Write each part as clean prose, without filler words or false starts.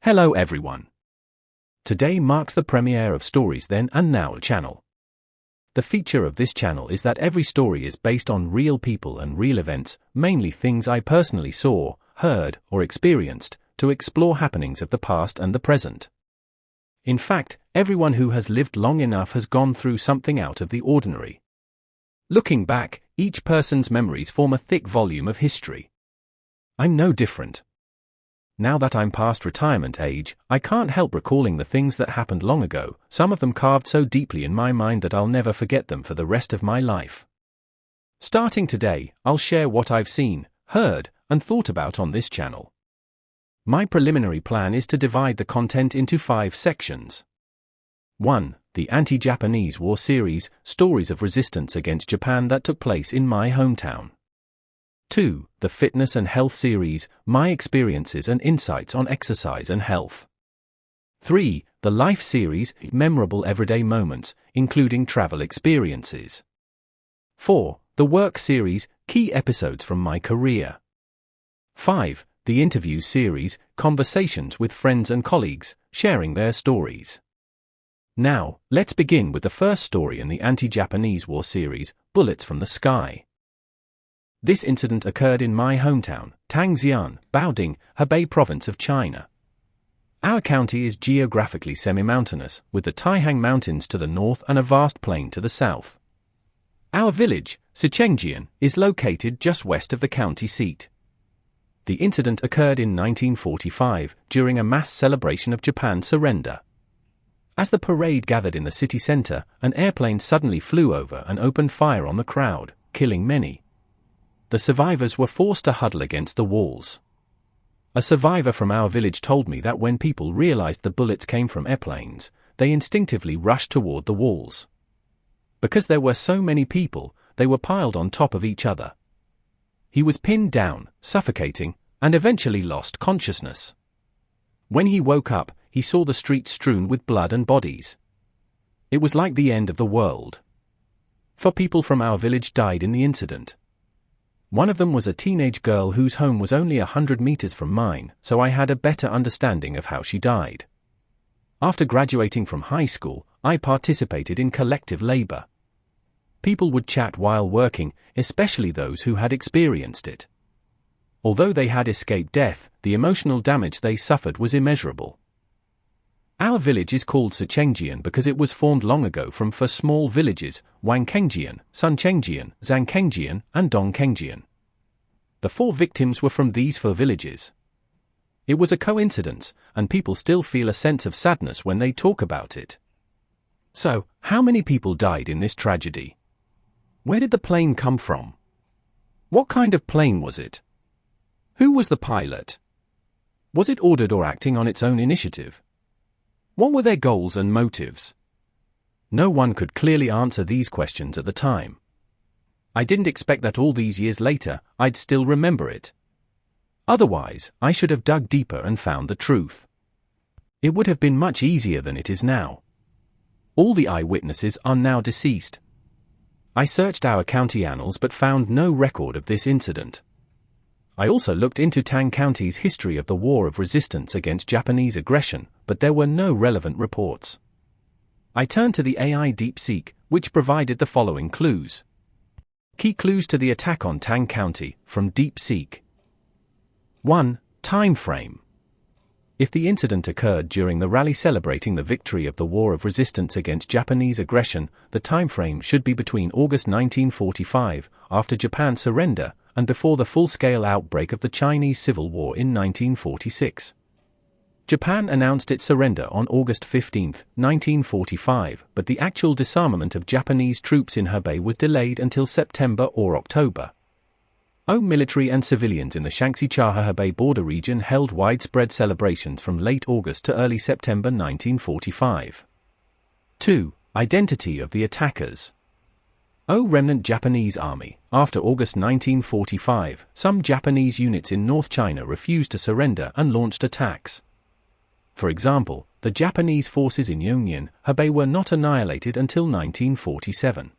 Hello everyone. Today marks the premiere of Stories Then and Now channel. The feature of this channel is that every story is based on real people and real events, mainly things I personally saw, heard, or experienced, to explore happenings of the past and the present. In fact, everyone who has lived long enough has gone through something out of the ordinary. Looking back, each person's memories form a thick volume of history. I'm no different. Now that I'm past retirement age, I can't help recalling the things that happened long ago, some of them carved so deeply in my mind that I'll never forget them for the rest of my life. Starting today, I'll share what I've seen, heard, and thought about on this channel. My preliminary plan is to divide the content into 5 sections. 1. The Anti-Japanese War Series, stories of resistance against Japan that took place in my hometown. 2. The Fitness and Health Series, my experiences and insights on exercise and health. 3. The Life Series, memorable everyday moments, including travel experiences. 4. The Work Series, key episodes from my career. 5. The Interview Series, conversations with friends and colleagues, sharing their stories. Now, let's begin with the first story in the Anti-Japanese War Series, Bullets from the Sky. This incident occurred in my hometown, Tangxian, Baoding, Hebei province of China. Our county is geographically semi-mountainous, with the Taihang Mountains to the north and a vast plain to the south. Our village, Sichengjian, is located just west of the county seat. The incident occurred in 1945, during a mass celebration of Japan's surrender. As the parade gathered in the city center, an airplane suddenly flew over and opened fire on the crowd, killing many. The survivors were forced to huddle against the walls. A survivor from our village told me that when people realized the bullets came from airplanes, they instinctively rushed toward the walls. Because there were so many people, they were piled on top of each other. He was pinned down, suffocating, and eventually lost consciousness. When he woke up, he saw the streets strewn with blood and bodies. It was like the end of the world. 4 people from our village died in the incident. One of them was a teenage girl whose home was only 100 meters from mine, so I had a better understanding of how she died. After graduating from high school, I participated in collective labor. People would chat while working, especially those who had experienced it. Although they had escaped death, the emotional damage they suffered was immeasurable. Our village is called Sichengjian because it was formed long ago from 4 small villages, Wangkengjian, Sunchengjian, Zhangkengjian, and Dongkengjian. The 4 victims were from these 4 villages. It was a coincidence, and people still feel a sense of sadness when they talk about it. So, how many people died in this tragedy? Where did the plane come from? What kind of plane was it? Who was the pilot? Was it ordered or acting on its own initiative? What were their goals and motives? No one could clearly answer these questions at the time. I didn't expect that all these years later, I'd still remember it. Otherwise, I should have dug deeper and found the truth. It would have been much easier than it is now. All the eyewitnesses are now deceased. I searched our county annals but found no record of this incident. I also looked into Tang County's history of the War of Resistance against Japanese aggression, but there were no relevant reports. I turned to the AI DeepSeek, which provided the following clues. Key clues to the attack on Tang County, from DeepSeek. 1. Time frame. If the incident occurred during the rally celebrating the victory of the War of Resistance against Japanese aggression, the time frame should be between August 1945, after Japan's surrender, and before the full-scale outbreak of the Chinese Civil War in 1946. Japan announced its surrender on August 15, 1945, but the actual disarmament of Japanese troops in Hebei was delayed until September or October. Military and civilians in the Shaanxi-Chahe-Hebei border region held widespread celebrations from late August to early September 1945. 2. Identity of the attackers. Remnant Japanese Army. After August 1945, some Japanese units in North China refused to surrender and launched attacks. For example, the Japanese forces in Yongyan, Hebei were not annihilated until 1947.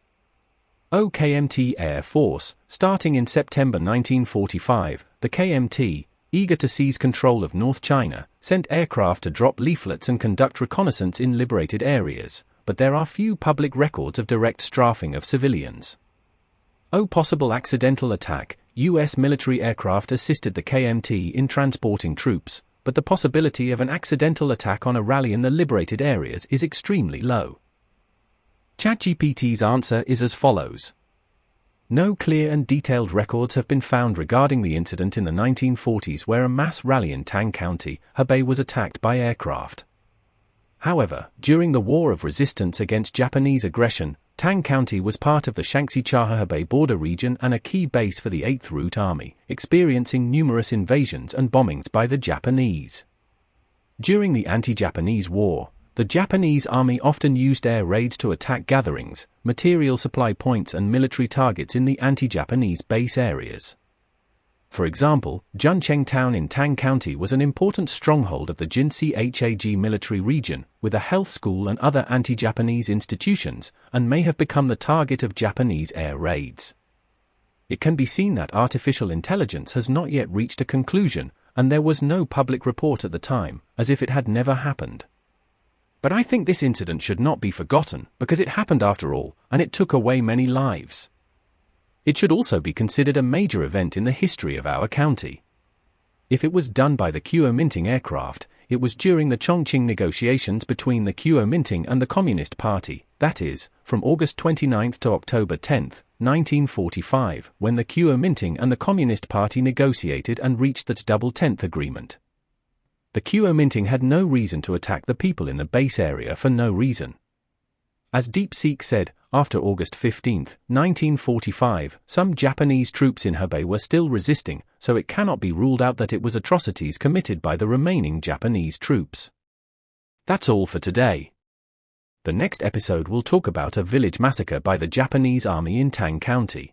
KMT Air Force. Starting in September 1945, the KMT, eager to seize control of North China, sent aircraft to drop leaflets and conduct reconnaissance in liberated areas, but there are few public records of direct strafing of civilians. Possible accidental attack. U.S. military aircraft assisted the KMT in transporting troops, but the possibility of an accidental attack on a rally in the liberated areas is extremely low. ChatGPT's answer is as follows. No clear and detailed records have been found regarding the incident in the 1940s where a mass rally in Tang County, Hebei was attacked by aircraft. However, during the War of Resistance against Japanese aggression, Tang County was part of the Shaanxi-Chahe-Hebei border region and a key base for the 8th Route Army, experiencing numerous invasions and bombings by the Japanese. During the anti-Japanese war, the Japanese army often used air raids to attack gatherings, material supply points and military targets in the anti-Japanese base areas. For example, Juncheng Town in Tang County was an important stronghold of the Jinsei Hag military region, with a health school and other anti-Japanese institutions, and may have become the target of Japanese air raids. It can be seen that artificial intelligence has not yet reached a conclusion, and there was no public report at the time, as if it had never happened. But I think this incident should not be forgotten, because it happened after all, and it took away many lives. It should also be considered a major event in the history of our county. If it was done by the Kuomintang aircraft, it was during the Chongqing negotiations between the Kuomintang and the Communist Party, that is, from August 29 to October 10, 1945, when the Kuomintang and the Communist Party negotiated and reached the Double Tenth Agreement. The Kuomintang had no reason to attack the people in the base area for no reason. As DeepSeek said, after August 15, 1945, some Japanese troops in Hebei were still resisting, so it cannot be ruled out that it was atrocities committed by the remaining Japanese troops. That's all for today. The next episode will talk about a village massacre by the Japanese army in Tang County.